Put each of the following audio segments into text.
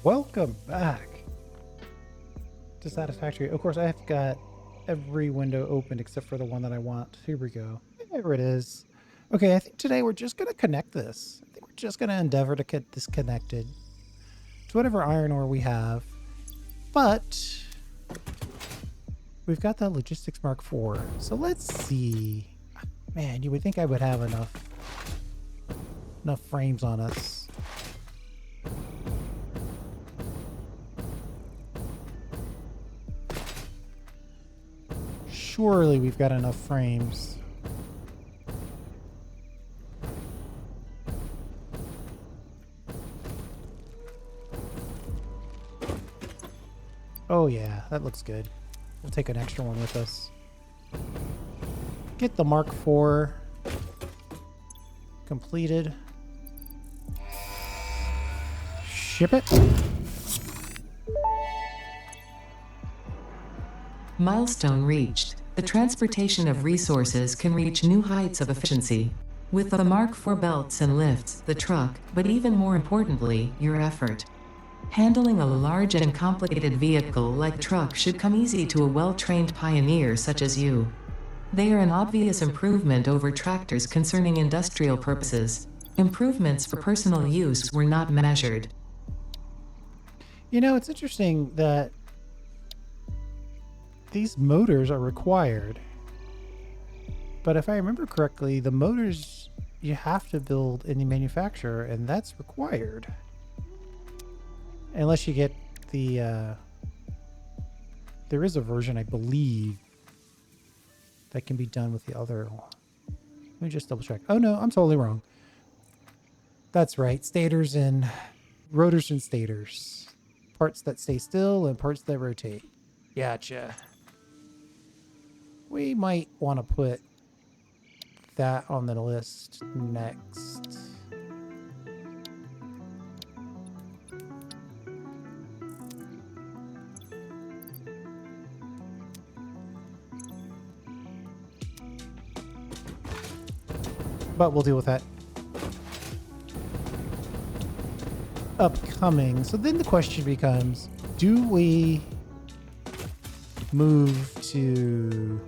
Welcome back to Satisfactory. Of course, I've got every window open except for the one that I want. Here we go. There it is. Okay, I think today we're just going to connect this. I think we're just going to endeavor to get this connected to whatever iron ore we have. But we've got the Logistics Mark IV. So let's see. Man, you would think I would have enough frames on us. Surely we've got enough frames. Oh yeah, that looks good. We'll take an extra one with us. Get the Mark IV completed. Ship it. Milestone reached. The transportation of resources can reach new heights of efficiency. With the Mark IV belts and lifts, the truck, but even more importantly, your effort. Handling a large and complicated vehicle like truck should come easy to a well-trained pioneer such as you. They are an obvious improvement over tractors concerning industrial purposes. Improvements for personal use were not measured. You know, it's interesting that these motors are required. But if I remember correctly, the motors you have to build in the manufacturer, and that's required. Unless you get the... there is a version, I believe, that can be done with the other one. Let me just double check. Oh no, I'm totally wrong. That's right. Stators and rotors and stators. Parts that stay still and parts that rotate. Gotcha. We might want to put that on the list next. But we'll deal with that upcoming. So then the question becomes, do we move to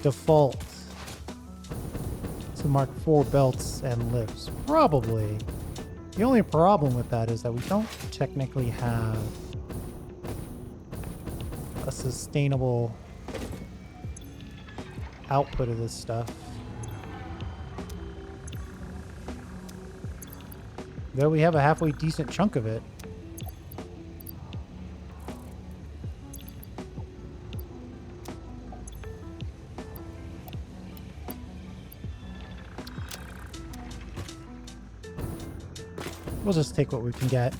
default to Mark IV belts and lifts? Probably. The only problem with that is that we don't technically have a sustainable output of this stuff. Though we have a halfway decent chunk of it. We'll just take what we can get.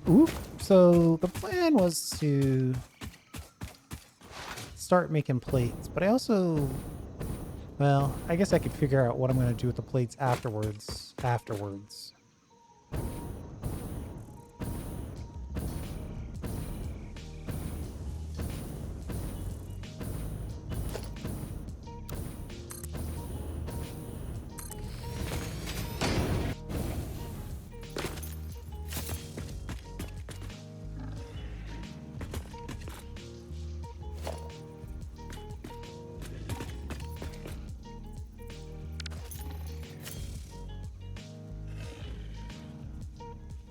Ooh, so the plan was to start making plates, but I also, well, I guess I could figure out what I'm going to do with the plates afterwards.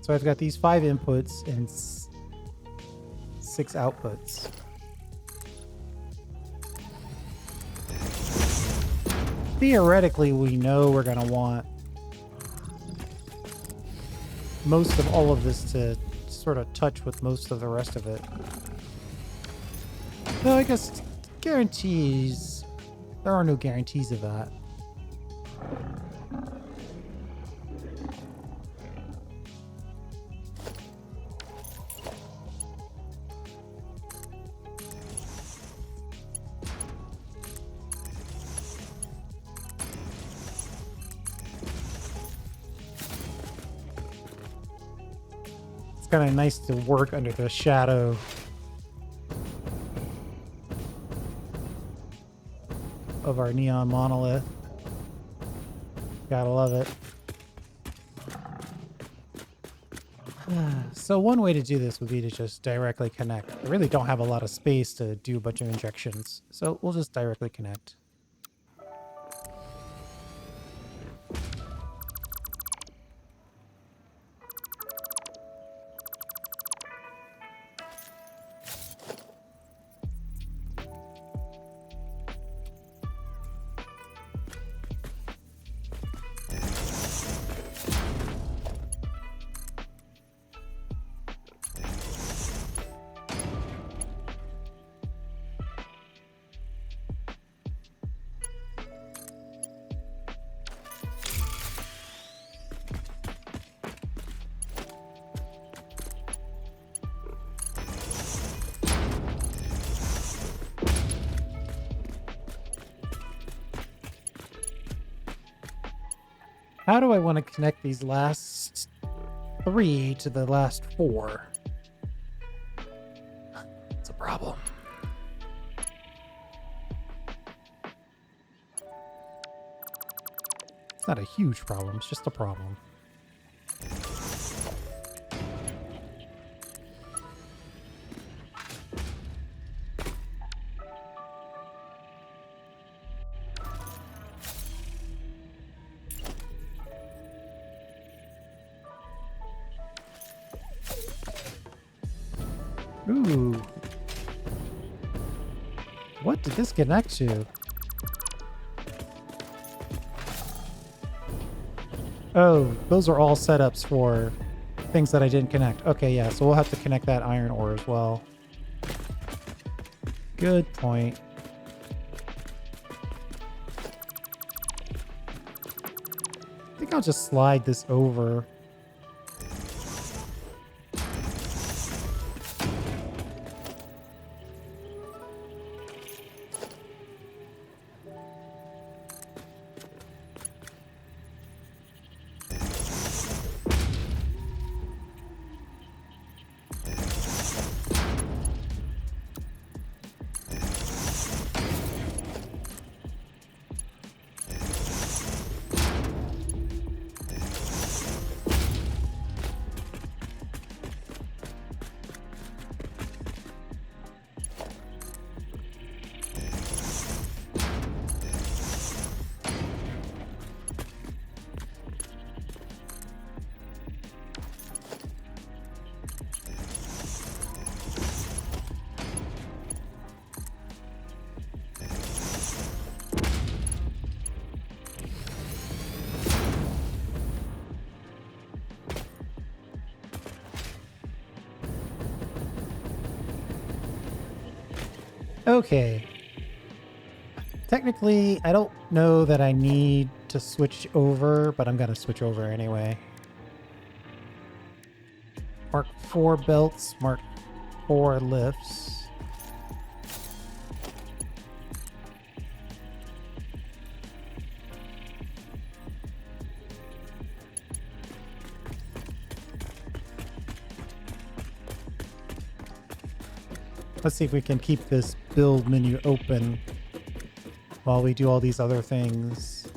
So I've got these 5 inputs and 6 outputs. Theoretically, we know we're going to want most of all of this to sort of touch with most of the rest of it. No, I guess guarantees. There are no guarantees of that. kind of nice to work under the shadow of our neon monolith. Gotta love it. So one way to do this would be to just directly connect. I really don't have a lot of space to do a bunch of injections, so we'll just directly connect. How do I want to connect these last 3 to the last 4? It's a problem. It's not a huge problem, it's just a problem. Ooh. What did this connect to? Oh, those are all setups for things that I didn't connect. Okay, yeah, so we'll have to connect that iron ore as well. Good point. I think I'll just slide this over. Okay. Technically, I don't know that I need to switch over, but I'm going to switch over anyway. Mark 4 belts, Mark 4 lifts. Let's see if we can keep this build menu open while we do all these other things.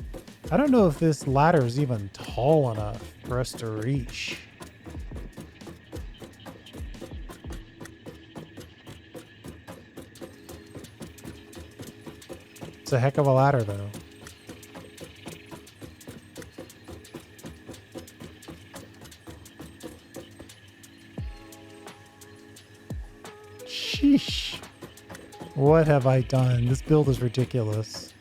I don't know if this ladder is even tall enough for us to reach. It's a heck of a ladder, though. Sheesh. What have I done? This build is ridiculous.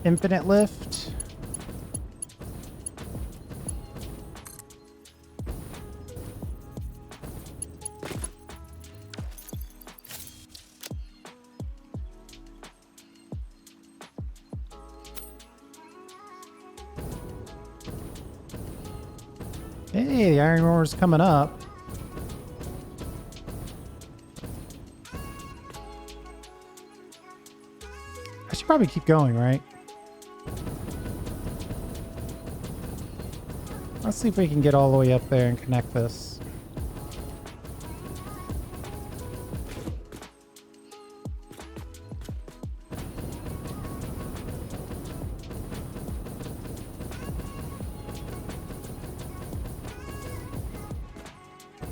Infinite lift. Hey, the iron ore is coming up. I should probably keep going, right? Let's see if we can get all the way up there and connect this.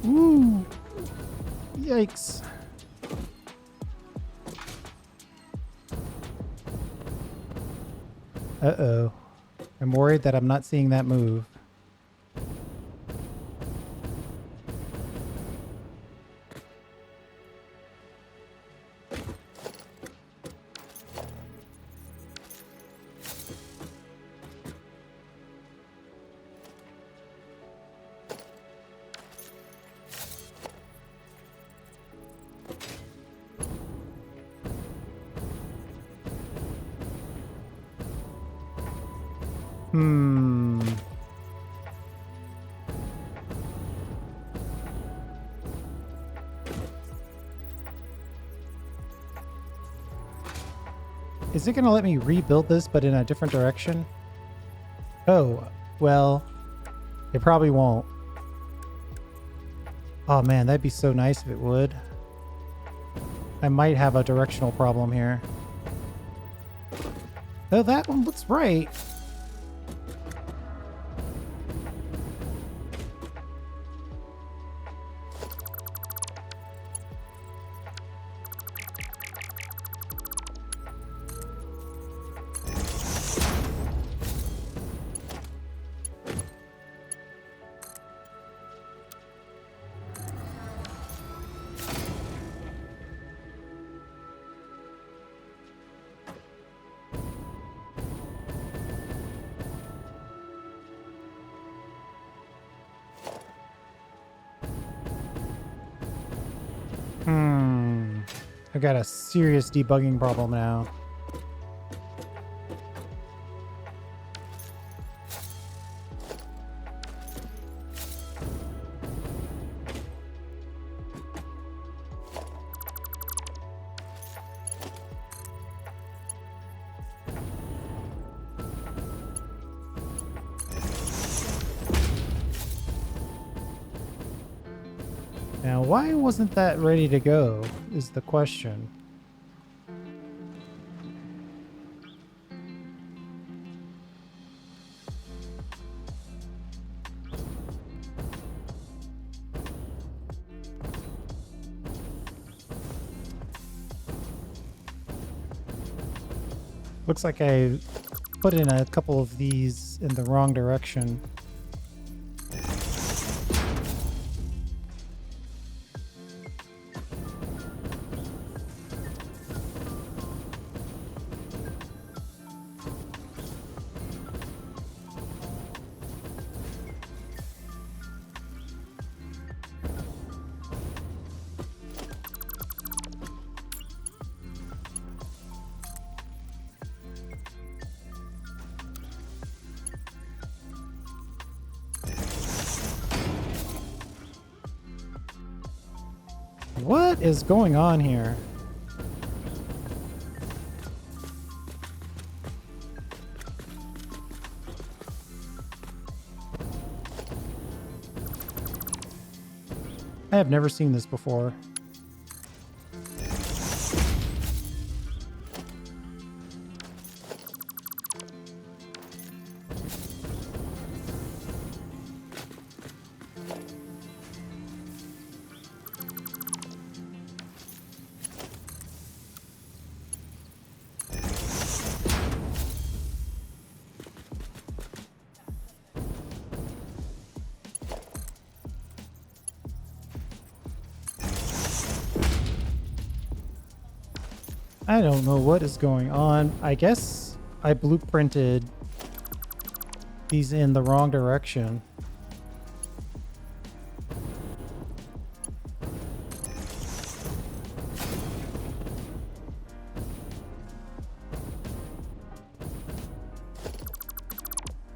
Ooh. Yikes. Uh-oh. I'm worried that I'm not seeing that move. Hmm. Is it going to let me rebuild this, but in a different direction? Oh, well, it probably won't. Oh man, that'd be so nice if it would. I might have a directional problem here. Oh, that one looks right. I got a serious debugging problem now. Now, why wasn't that ready to go is the question. Looks like I put in a couple of these in the wrong direction. What is going on here? I have never seen this before. I don't know what is going on. I guess I blueprinted these in the wrong direction.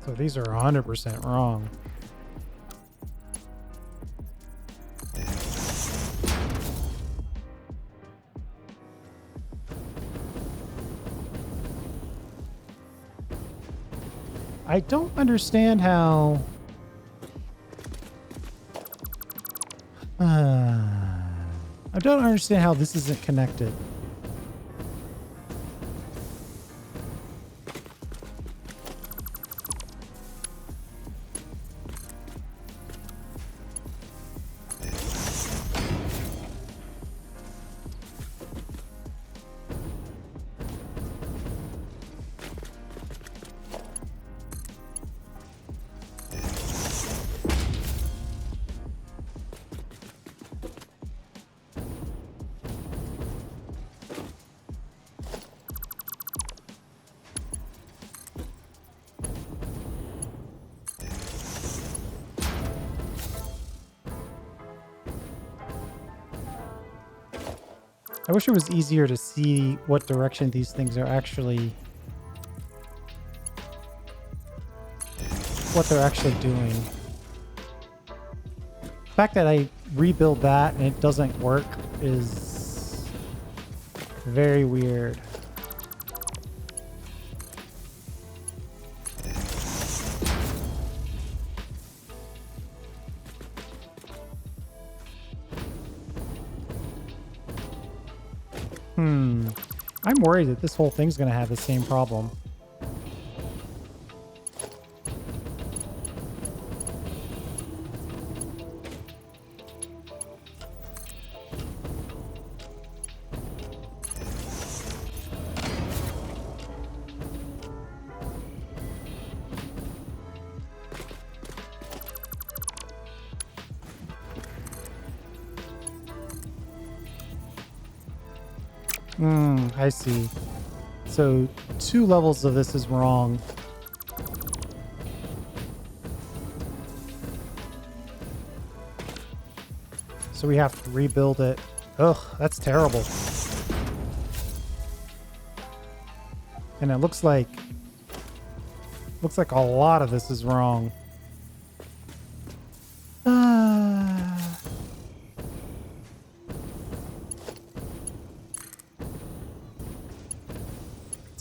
So these are 100% wrong. I don't understand how... I don't understand how this isn't connected. I wish it was easier to see what direction these things are actually... what they're actually doing. The fact that I rebuild that and it doesn't work is very weird. I'm worried that this whole thing's going to have the same problem. I see. So 2 levels of this is wrong. So we have to rebuild it. Ugh, that's terrible. And it looks like a lot of this is wrong.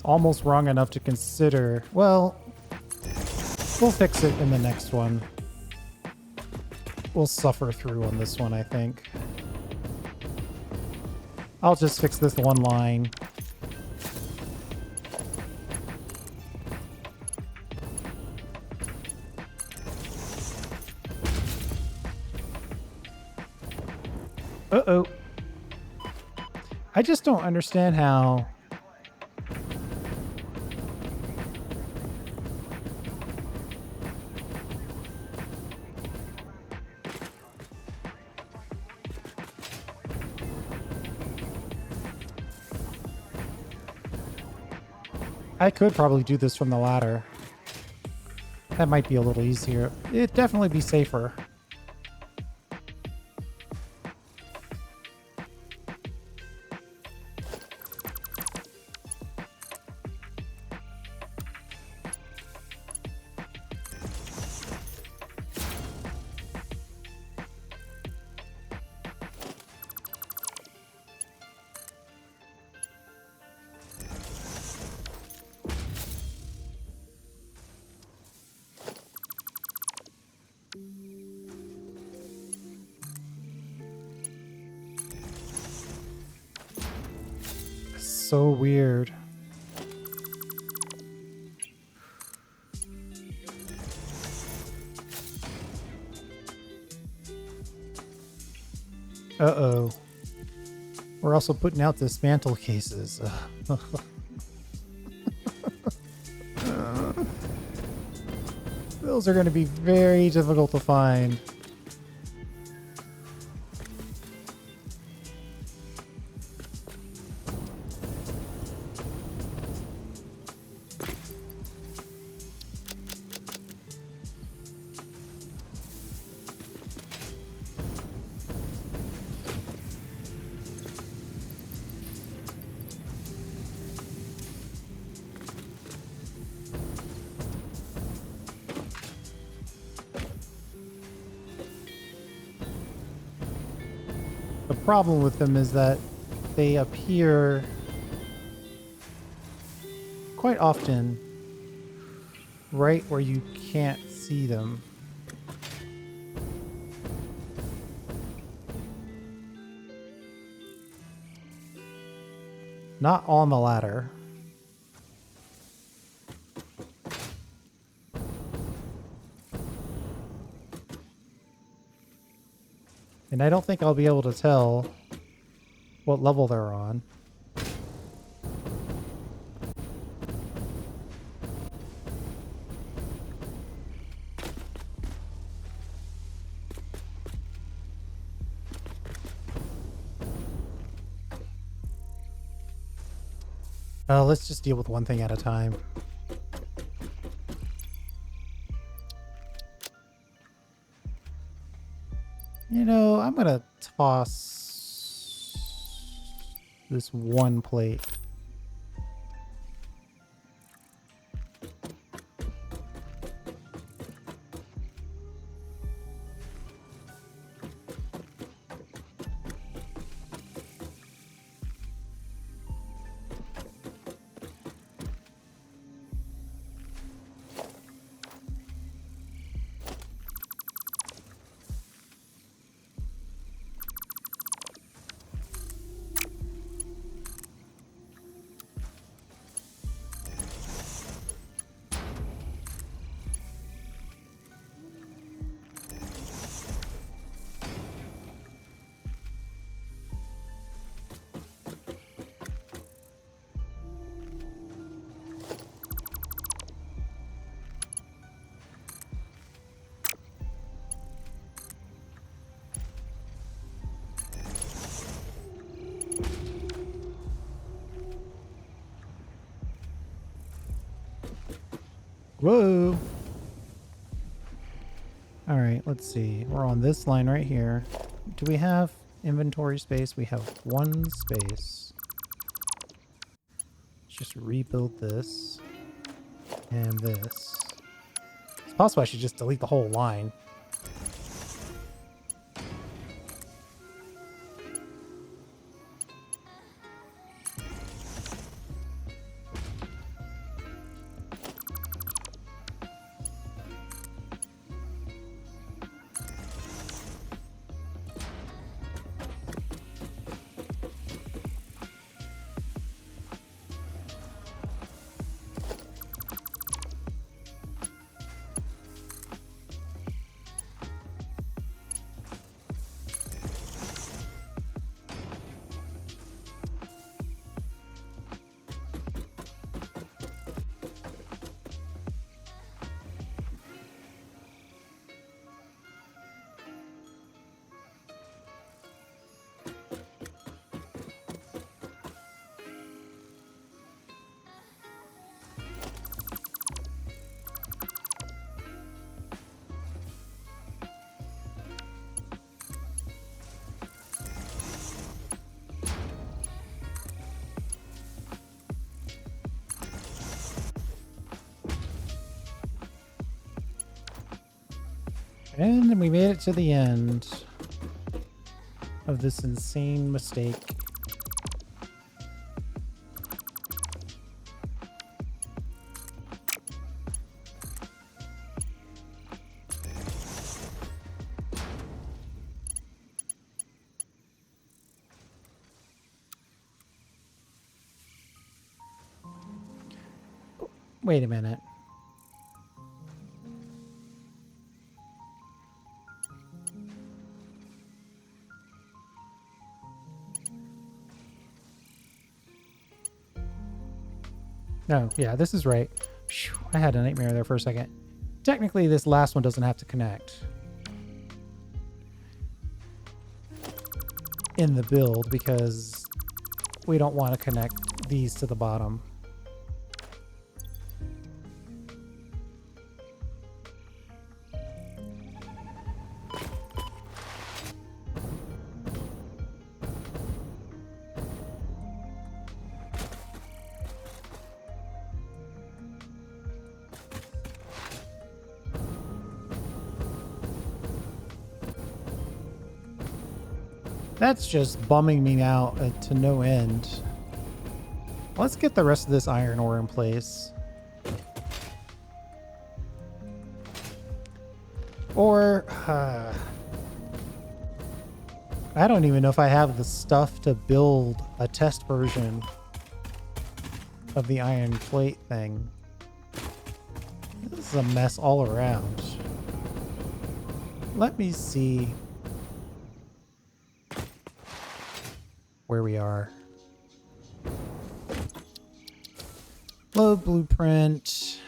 Almost wrong enough to consider. Well, we'll fix it in the next one. We'll suffer through on this one, I think. I'll just fix this one line. Uh-oh. I just don't understand how... I could probably do this from the ladder. That might be a little easier. It'd definitely be safer. So weird. Uh-oh. We're also putting out dismantle cases. Those are going to be very difficult to find. The problem with them is that they appear quite often right where you can't see them. Not on the ladder. And I don't think I'll be able to tell what level they're on. Let's just deal with one thing at a time. You know, I'm gonna toss this one plate. Whoa! Alright, let's see. We're on this line right here. Do we have inventory space? We have one space. Let's just rebuild this. And this. It's possible I should just delete the whole line. And we made it to the end of this insane mistake. Wait a minute. No, yeah, this is right. Phew, I had a nightmare there for a second. Technically, this last one doesn't have to connect in the build because we don't want to connect these to the bottom. That's just bumming me out to no end. Let's get the rest of this iron ore in place. Or I don't even know if I have the stuff to build a test version of the iron plate thing. This is a mess all around. Let me see where we are. Load blueprint.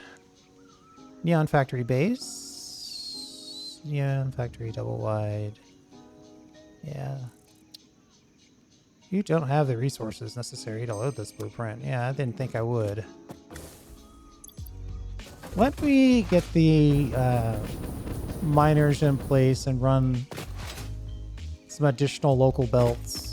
Neon factory base. Neon factory double wide. Yeah. You don't have the resources necessary to load this blueprint. Yeah, I didn't think I would. Let me get the miners in place and run some additional local belts.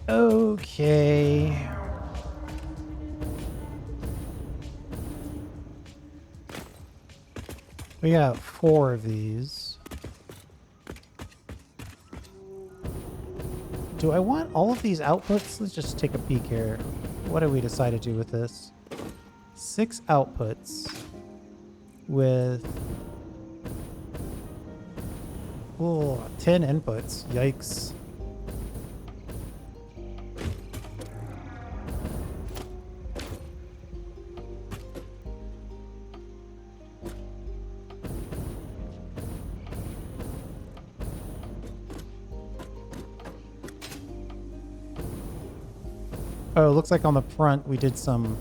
Okay. We got 4 of these. Do I want all of these outputs? Let's just take a peek here. What do we decide to do with this? 6 outputs with 10 inputs. Yikes. Oh, it looks like on the front we did some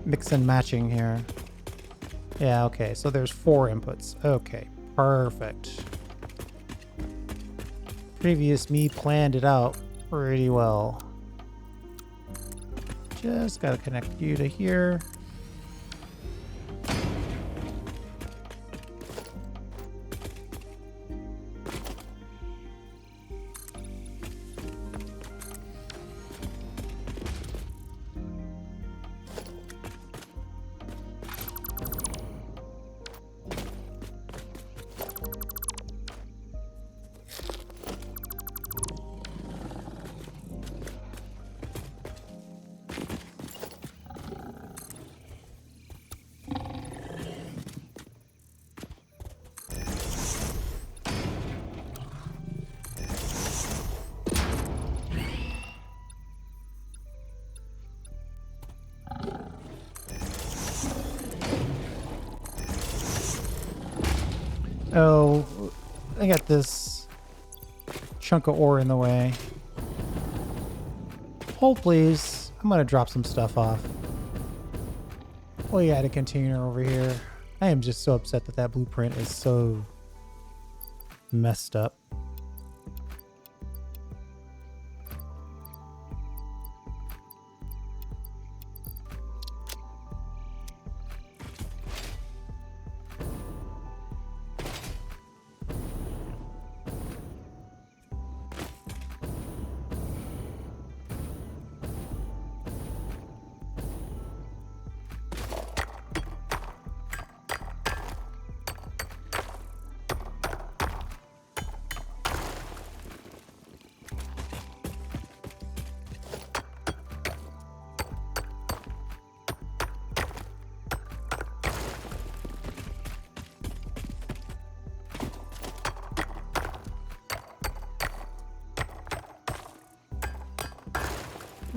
mix and matching here. Yeah, okay, so there's 4 inputs. Okay, perfect. Previous me planned it out pretty well. Just gotta connect you to here. Oh, I got this chunk of ore in the way. Hold please. I'm gonna drop some stuff off. Oh yeah, the container over here. I am just so upset that that blueprint is so messed up.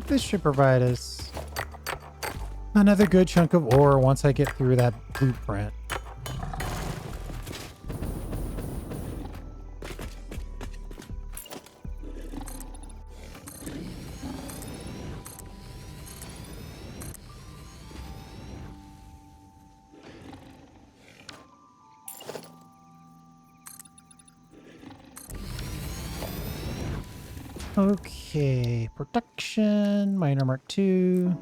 This should provide us another good chunk of ore once I get through that blueprint. Okay, production, minor mark 2.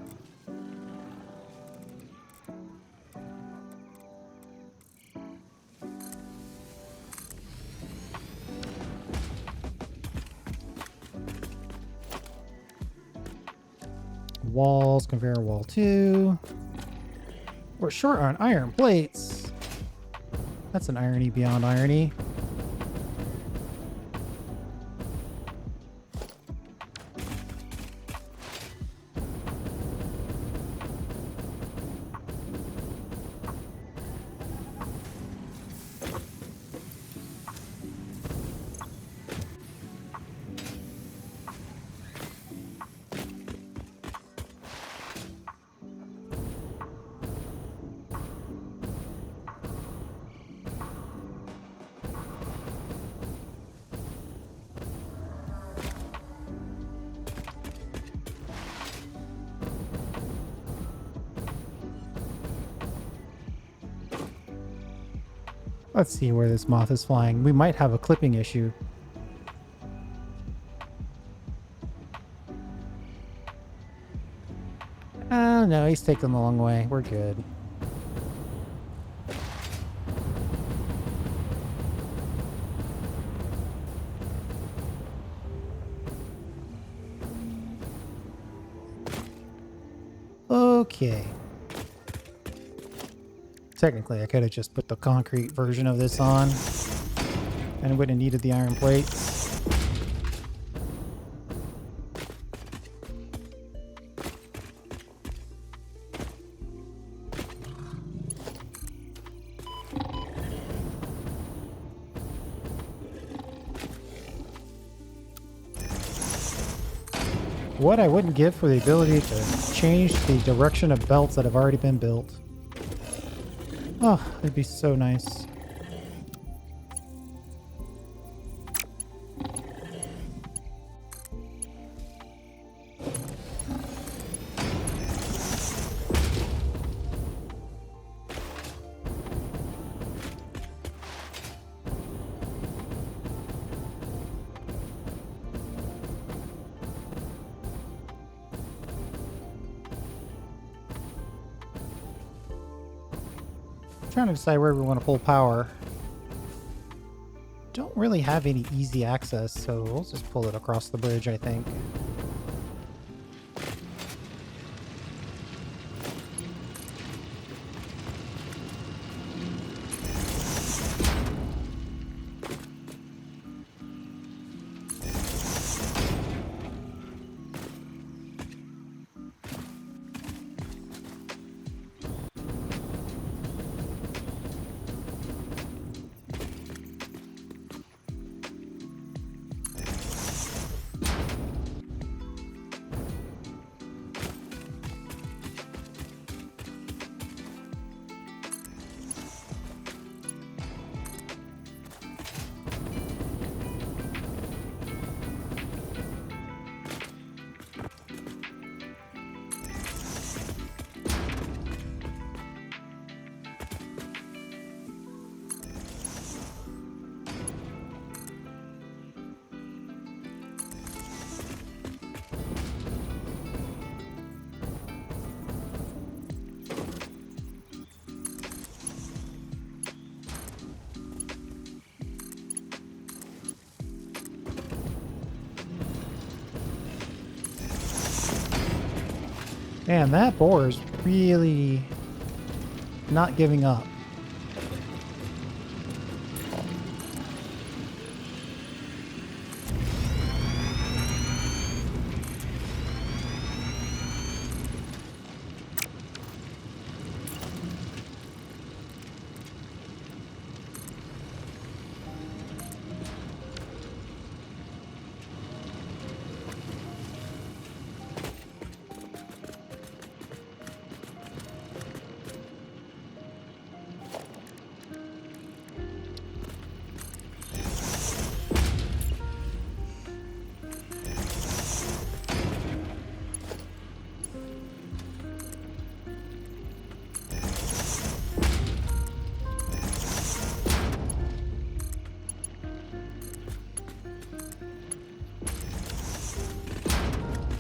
Walls, conveyor wall 2. We're short on iron plates. That's an irony beyond irony. Let's see where this moth is flying. We might have a clipping issue. Oh no, he's taking the long way. We're good. Okay. Technically, I could have just put the concrete version of this on and wouldn't have needed the iron plates. What I wouldn't give for the ability to change the direction of belts that have already been built. Oh, it'd be so nice. Trying to decide where we want to pull power. Don't really have any easy access, so we'll just pull it across the bridge, I think. Man, that boar is really not giving up.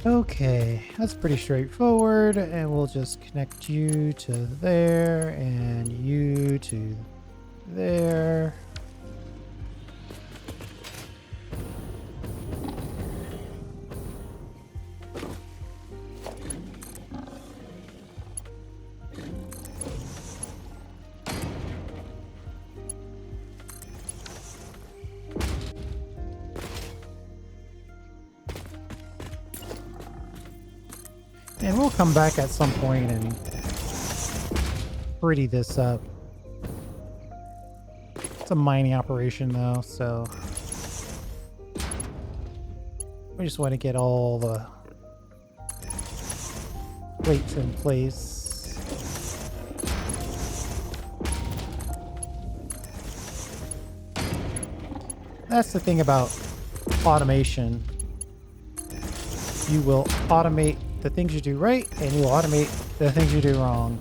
Okay, that's pretty straightforward, and we'll just connect you to there and you to there. And we'll come back at some point and pretty this up. It's a mining operation though, so we just want to get all the plates in place. That's the thing about automation. You will automate the things you do right, and you will automate the things you do wrong.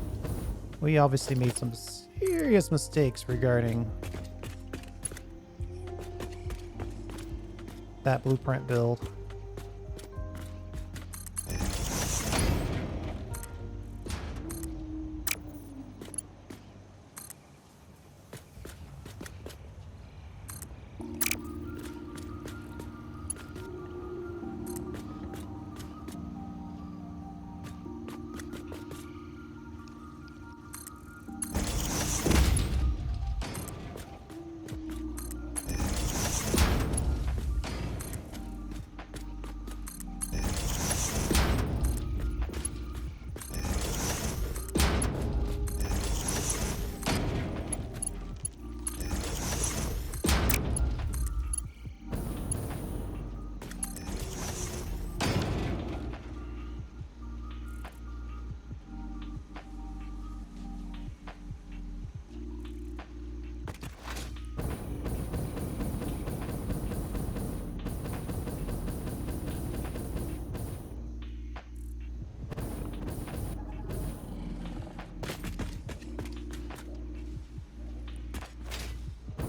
We obviously made some serious mistakes regarding that blueprint build.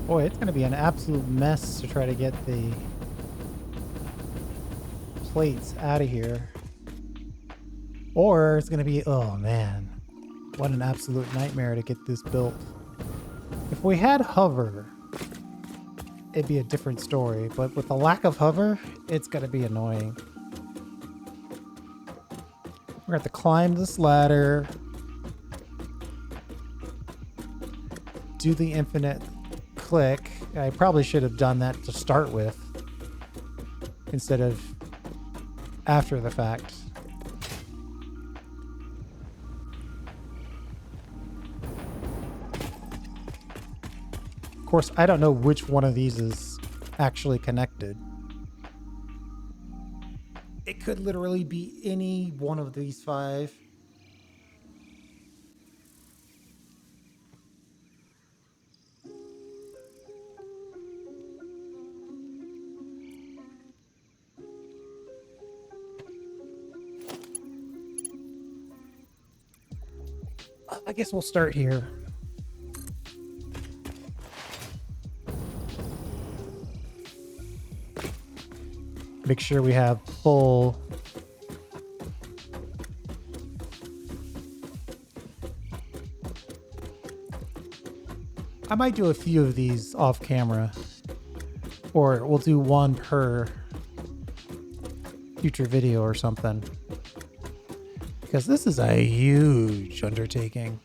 Boy, it's going to be an absolute mess to try to get the plates out of here. Or it's going to be, oh man, what an absolute nightmare to get this built. If we had hover, it'd be a different story. But with the lack of hover, it's going to be annoying. We're going to have to climb this ladder, do the infinite click. I probably should have done that to start with instead of after the fact. Of course, I don't know which one of these is actually connected. It could literally be any one of these 5. I guess we'll start here. Make sure we have full I might do a few of these off camera, or we'll do one per future video or something, because this is a huge undertaking.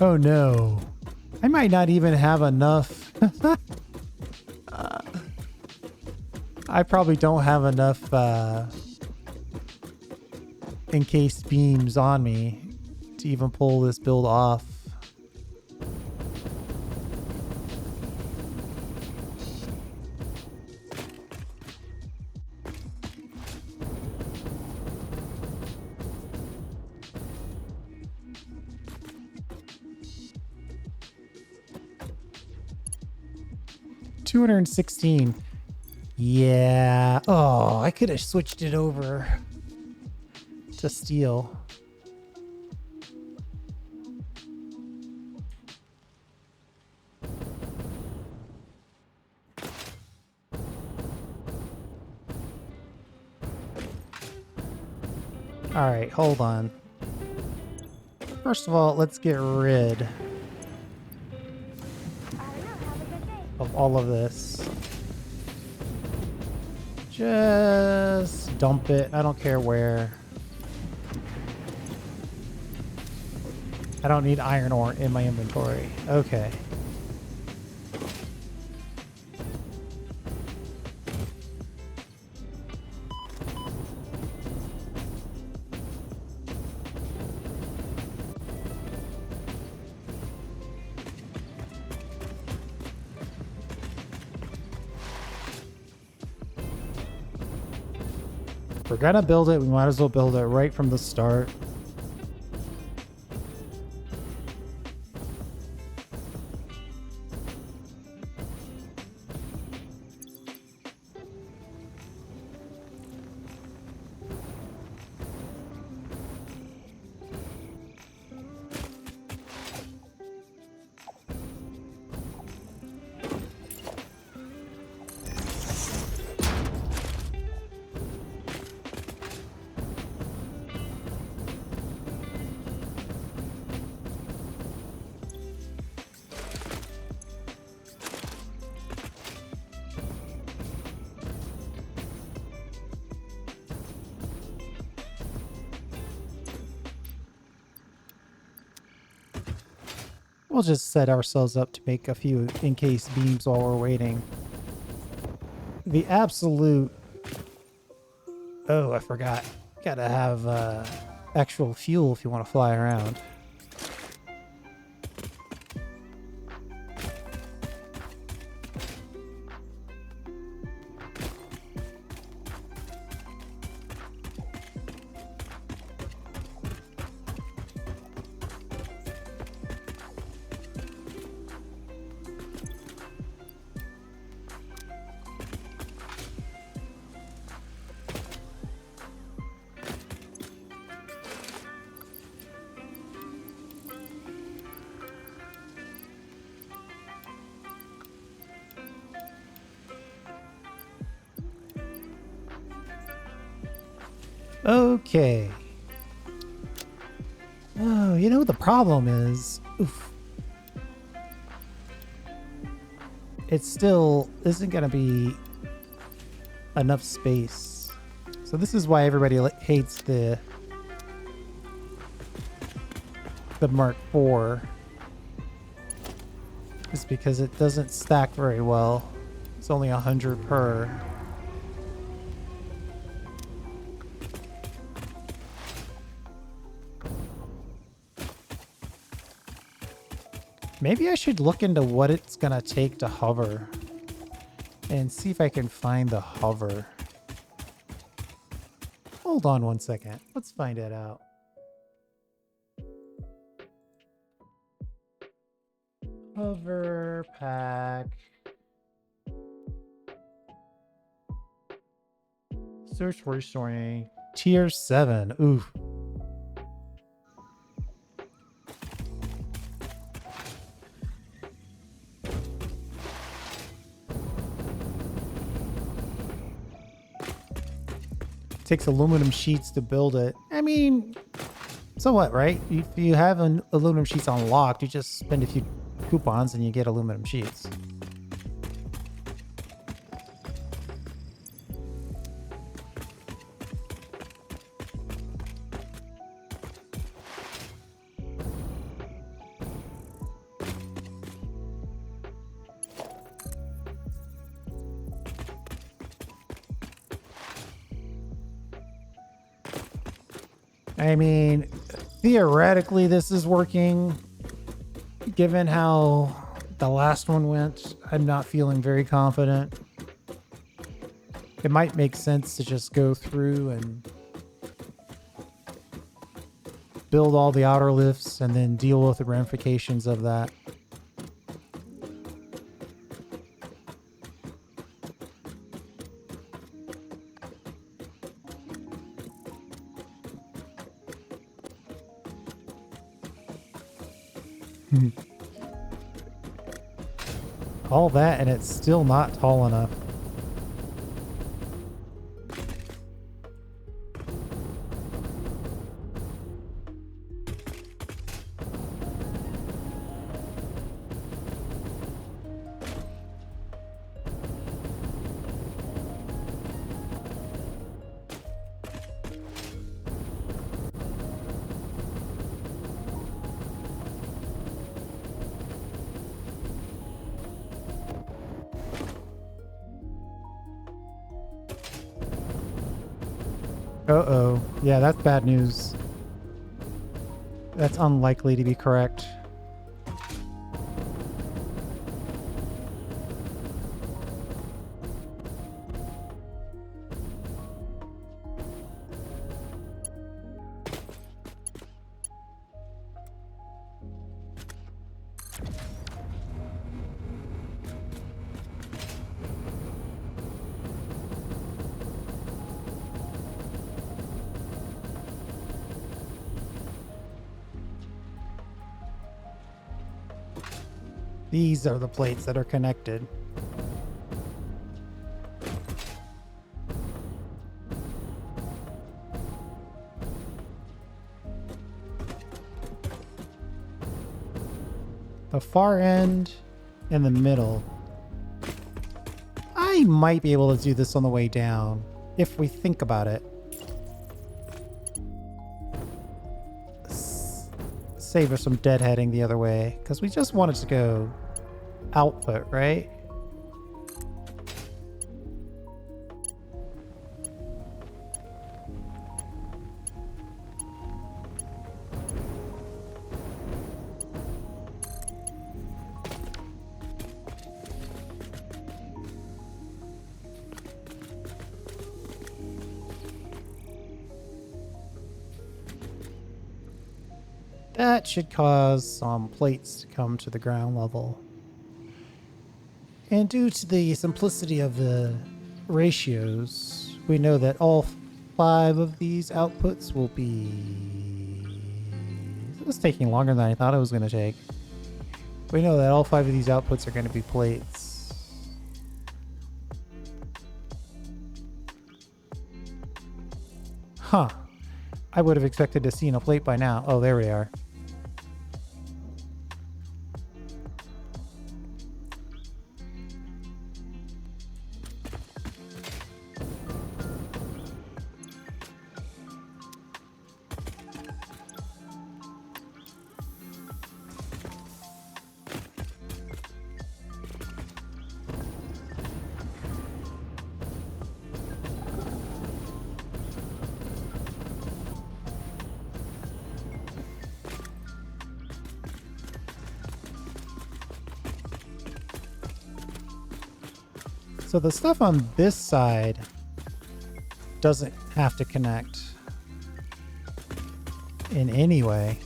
Oh no, I might not even have enough. I probably don't have enough encased beams on me to even pull this build off. $216. Yeah. Oh, I could have switched it over to steel. All right, hold on. First of all, let's get rid of all of this. Just dump it. I don't care where. I don't need iron ore in my inventory. Okay. If we're gonna build it, we might as well build it right from the start. We'll just set ourselves up to make a few in-case beams while we're waiting. The absolute... Oh, I forgot. Gotta have actual fuel if you want to fly around. Okay. Oh, you know what the problem is? Oof. It still isn't going to be enough space. So this is why everybody hates the Mark IV. It's because it doesn't stack very well. It's only 100 per. Maybe I should look into what it's gonna take to hover and see if I can find the hover. Hold on one second. Let's find it out. Hover pack. Search for story. Tier 7. Ooh. Takes aluminum sheets to build it. I mean, so what, right? If you have an aluminum sheets unlocked, you just spend a few coupons and you get aluminum sheets. I mean, theoretically this is working. Given how the last one went, I'm not feeling very confident. It might make sense to just go through and build all the outer lifts and then deal with the ramifications of that. All that and it's still not tall enough. Uh-oh. Yeah, that's bad news. That's unlikely to be correct. These are the plates that are connected. The far end and the middle. I might be able to do this on the way down if we think about it. Save us some deadheading the other way because we just wanted to go output, right? That should cause some plates to come to the ground level. And due to the simplicity of the ratios, we know that all 5 of these outputs will be... It's taking longer than I thought it was going to take. We know that all 5 of these outputs are going to be plates. Huh. I would have expected to see a plate by now. Oh, there we are. So the stuff on this side doesn't have to connect in any way.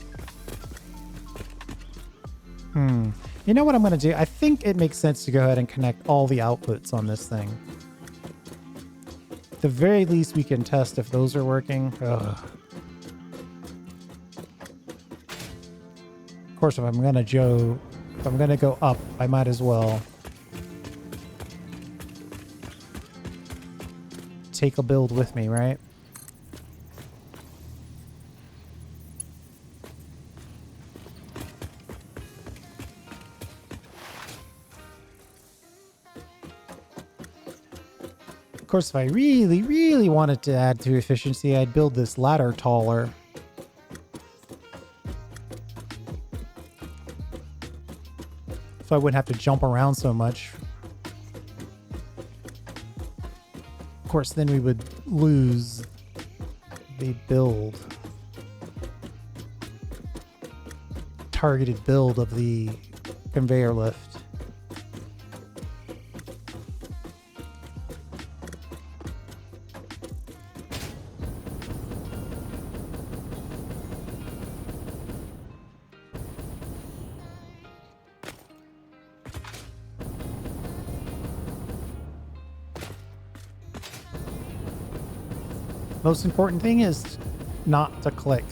You know what I'm going to do? I think it makes sense to go ahead and connect all the outputs on this thing. At the very least, we can test if those are working. Ugh. Of course, if I'm going to go up, I might as well take a build with me, right? Of course, if I really, really wanted to add to efficiency, I'd build this ladder taller. So I wouldn't have to jump around so much. Of course, then we would lose the targeted build of the conveyor lift. Most important thing is not to click.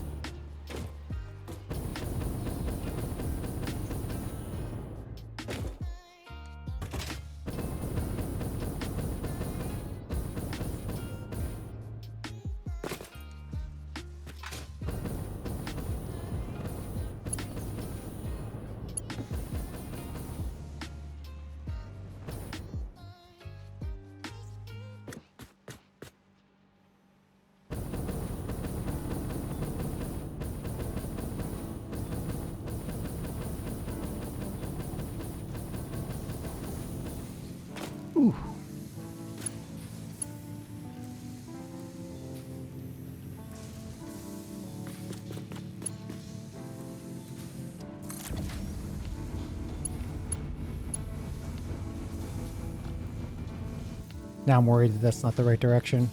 Now I'm worried that that's not the right direction.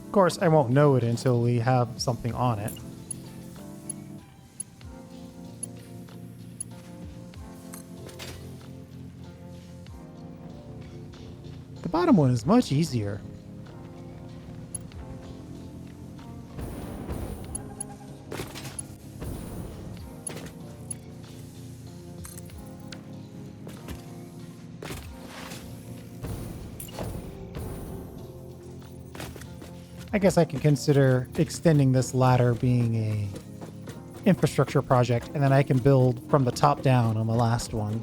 Of course, I won't know it until we have something on it. The bottom one is much easier. I guess I can consider extending this ladder being a infrastructure project, and then I can build from the top down on the last one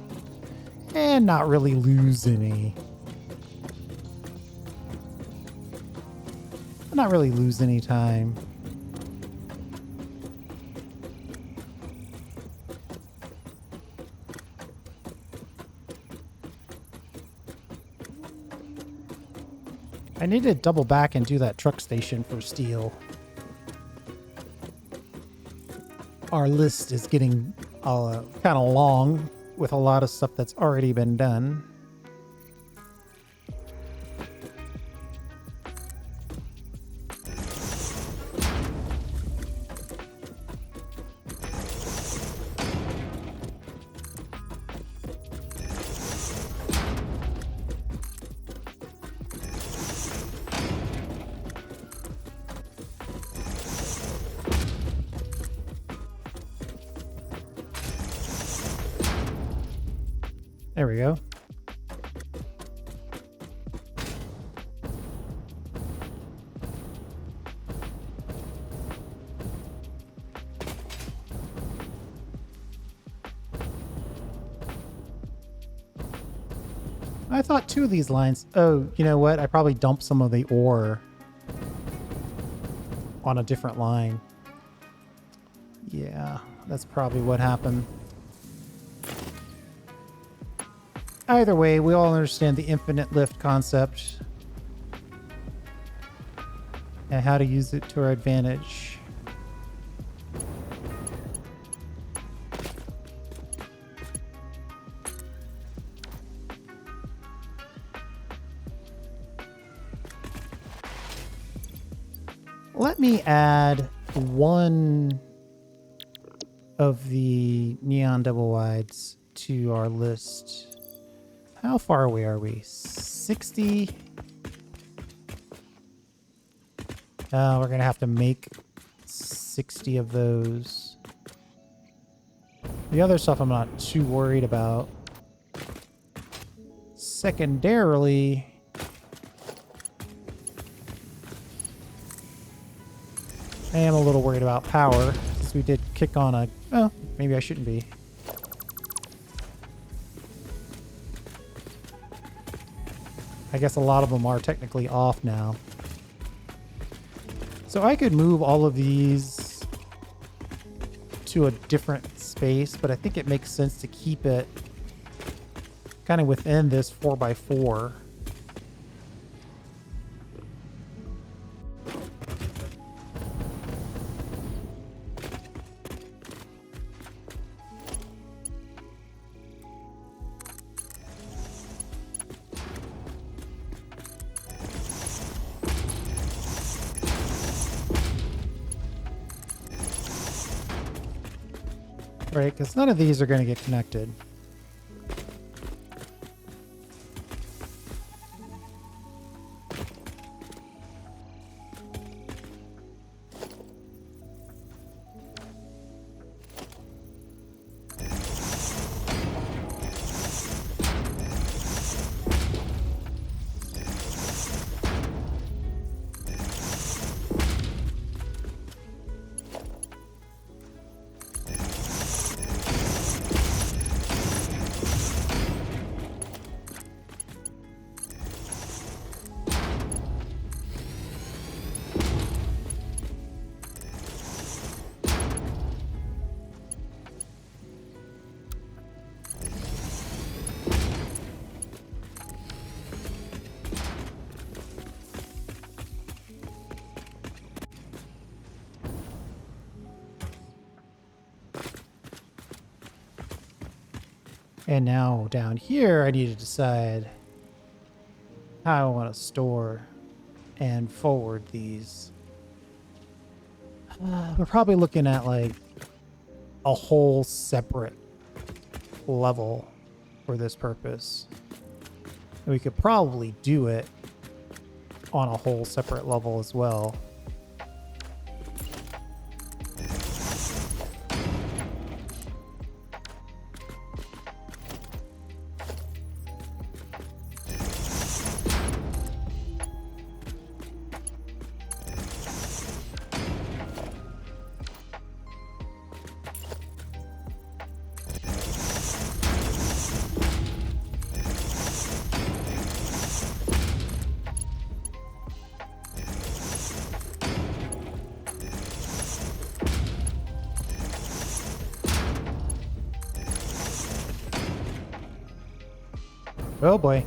and not really lose any. Not really lose any time. I need to double back and do that truck station for steel. Our list is getting kind of long with a lot of stuff that's already been done. There we go. I thought two of these lines... Oh, you know what? I probably dumped some of the ore on a different line. Yeah, that's probably what happened. Either way, we all understand the infinite lift concept and how to use it to our advantage. Let me add one of the neon double wides to our list. How far away are we? 60? We're going to have to make 60 of those. The other stuff I'm not too worried about. Secondarily, I am a little worried about power, since we did kick on a... Oh, maybe I shouldn't be. I guess a lot of them are technically off now. So I could move all of these to a different space, but I think it makes sense to keep it kind of within this 4x4. Right, because none of these are going to get connected. And now down here, I need to decide how I want to store and forward these. We're probably looking at like a whole separate level for this purpose. And we could probably do it on a whole separate level as well. Oh boy.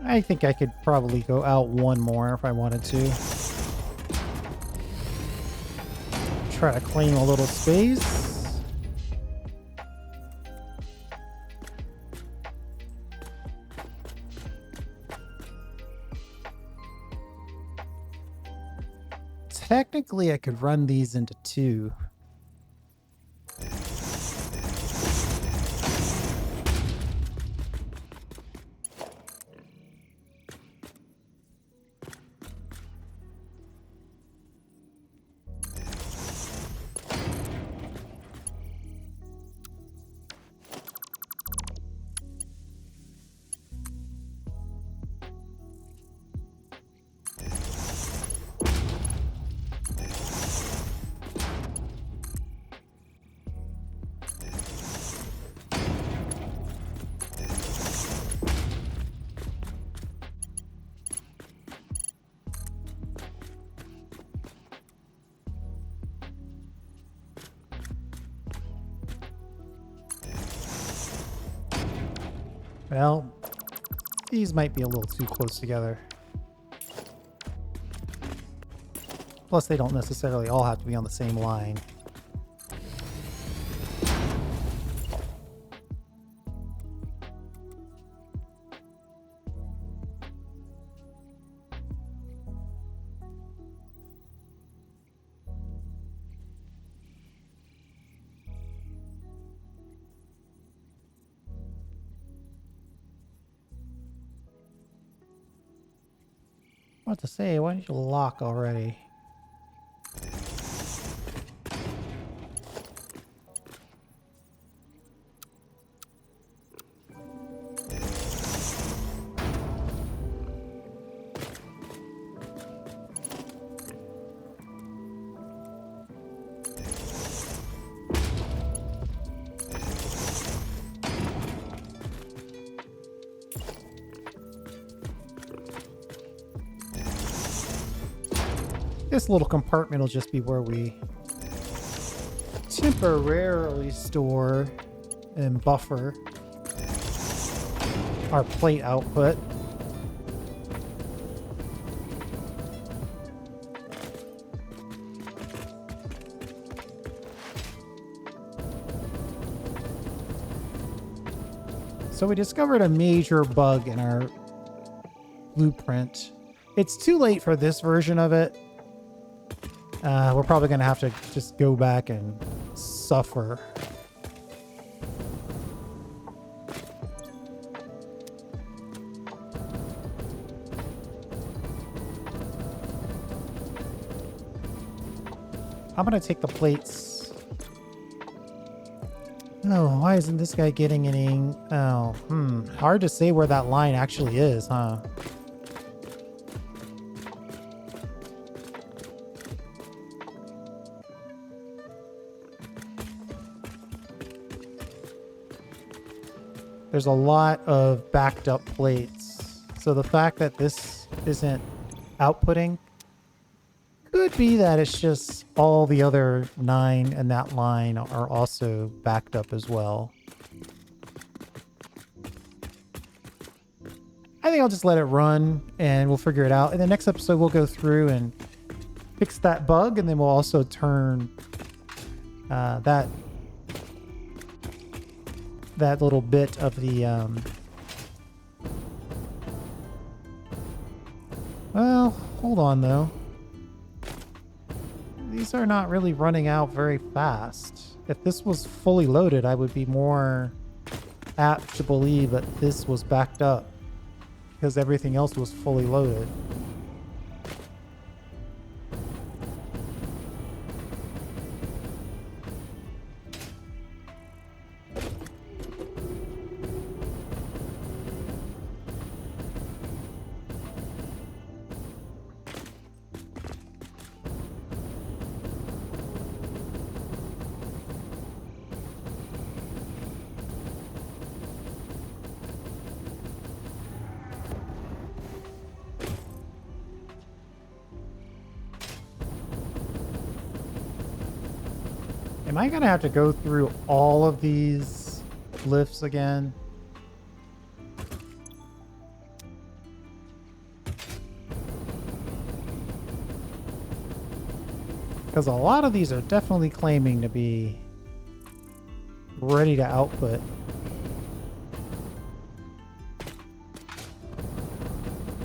I think I could probably go out one more if I wanted to. Try to claim a little space. Technically, I could run these into two. Well, these might be a little too close together. Plus, they don't necessarily all have to be on the same line. What to say? Why don't you lock already? This little compartment will just be where we temporarily store and buffer our plate output. So we discovered a major bug in our blueprint. It's too late for this version of it. We're probably going to have to just go back and suffer. I'm going to take the plates. Oh, why isn't this guy getting any? Oh, hard to say where that line actually is, huh? there's a lot of backed up plates. So the fact that this isn't outputting could be that it's just all the other 9 in that line are also backed up as well. I think I'll just let it run and we'll figure it out. In the next episode, we'll go through and fix that bug, and then we'll also turn that little bit of the well, hold on though. These are not really running out very fast. If this was fully loaded, I would be more apt to believe that this was backed up because everything else was fully loaded. Am I gonna have to go through all of these lifts again? Because a lot of these are definitely claiming to be ready to output.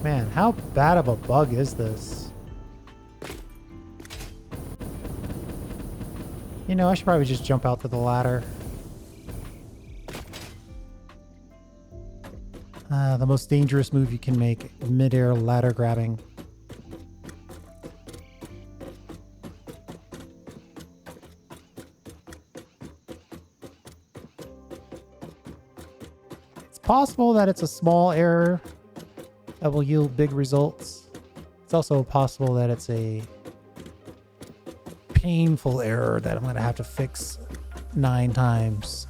Man, how bad of a bug is this? You know, I should probably just jump out to the ladder. The most dangerous move you can make, mid-air ladder grabbing. It's possible that it's a small error that will yield big results. It's also possible that it's a painful error that I'm going to have to fix 9 times.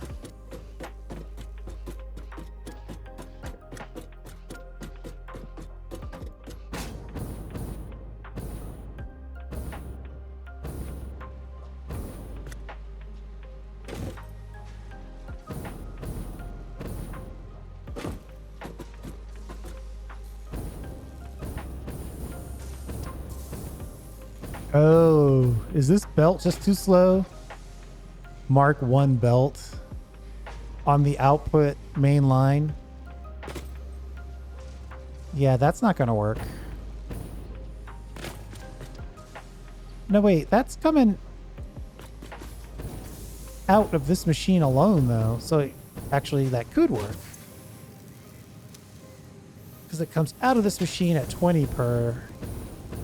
Oh, is this belt just too slow? Mark 1 belt on the output main line. Yeah, that's not going to work. No, wait, that's coming out of this machine alone, though. So actually, that could work. Because it comes out of this machine at 20 per,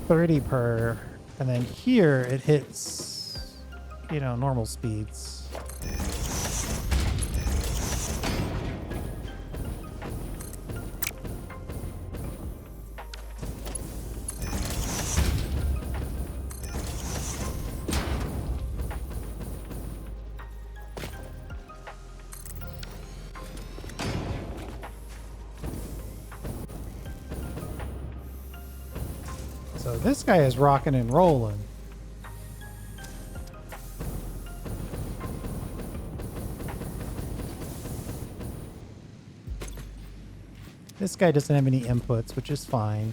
30 per. And then here it hits, you know, normal speeds. So this guy is rocking and rolling. This guy doesn't have any inputs, which is fine.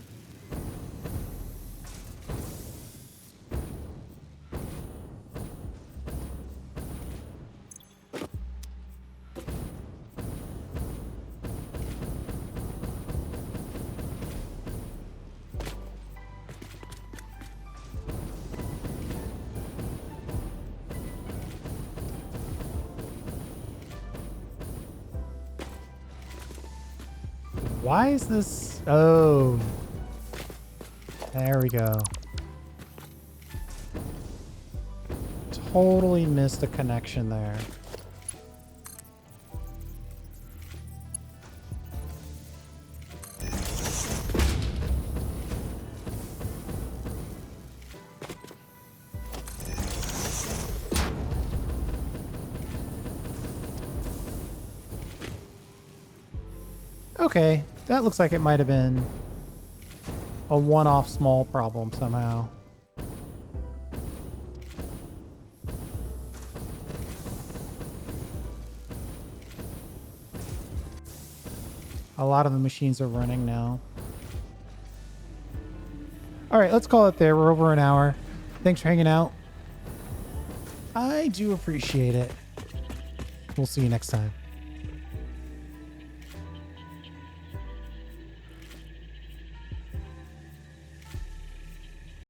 Why is this? Oh, there we go. Totally missed a connection there. Okay, that looks like it might have been a one-off small problem somehow. A lot of the machines are running now. All right, let's call it there. We're over an hour. Thanks for hanging out. I do appreciate it. We'll see you next time.